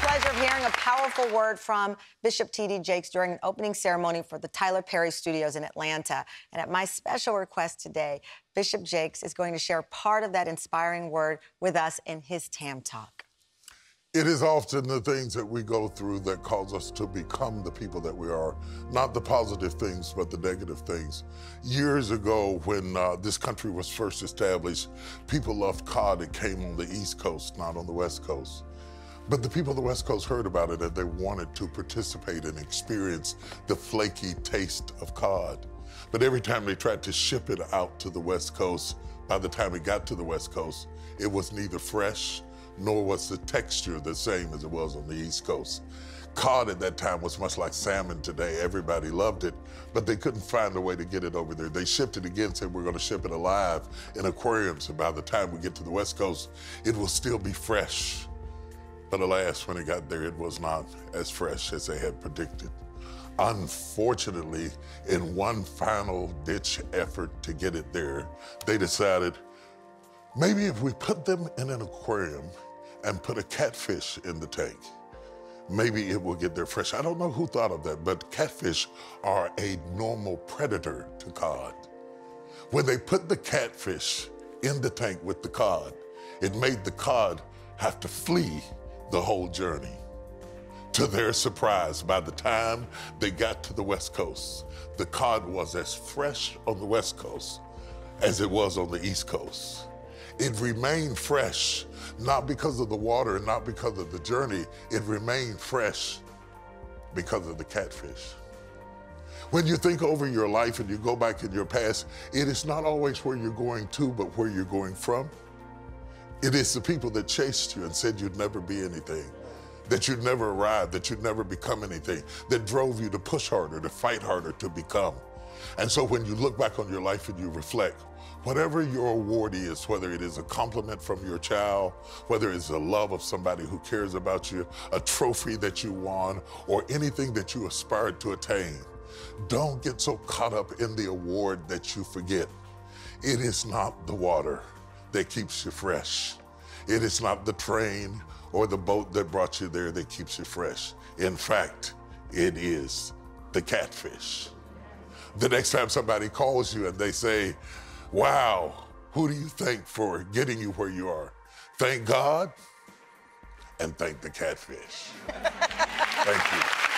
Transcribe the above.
pleasure of hearing a powerful word from Bishop T.D. Jakes during an opening ceremony for the Tyler Perry Studios in Atlanta. And at my special request today, Bishop Jakes is going to share part of that inspiring word with us in his Tam Talk. It is often the things that we go through that cause us to become the people that we are. Not the positive things, but the negative things. Years ago, when this country was first established, people loved cod. It came on the East Coast, not on the West Coast. But the people of the West Coast heard about it and they wanted to participate and experience the flaky taste of cod. But every time they tried to ship it out to the West Coast, by the time it got to the West Coast, it was neither fresh nor was the texture the same as it was on the East Coast. Cod at that time was much like salmon today. Everybody loved it, but they couldn't find a way to get it over there. They shipped it again, said we're going to ship it alive in aquariums, and by the time we get to the West Coast, it will still be fresh. But alas, when it got there, it was not as fresh as they had predicted. Unfortunately, in one final ditch effort to get it there, they decided, maybe if we put them in an aquarium and put a catfish in the tank, maybe it will get there fresh. I don't know who thought of that, but catfish are a normal predator to cod. When they put the catfish in the tank with the cod, it made the cod have to flee the whole journey. To their surprise, by the time they got to the West Coast, the cod was as fresh on the West Coast as it was on the East Coast. It remained fresh, not because of the water, not because of the journey. It remained fresh because of the catfish. When you think over your life and you go back in your past, it is not always where you're going to, but where you're going from. It is the people that chased you and said you'd never be anything, that you'd never arrive, that you'd never become anything, that drove you to push harder, to fight harder, to become. And so when you look back on your life and you reflect, whatever your award is, whether it is a compliment from your child, whether it's the love of somebody who cares about you, a trophy that you won, or anything that you aspired to attain, don't get so caught up in the award that you forget. It is not the water that keeps you fresh. It is not the train or the boat that brought you there that keeps you fresh. In fact, it is the catfish. The next time somebody calls you and they say, wow, who do you thank for getting you where you are? Thank God and thank the catfish. Thank you.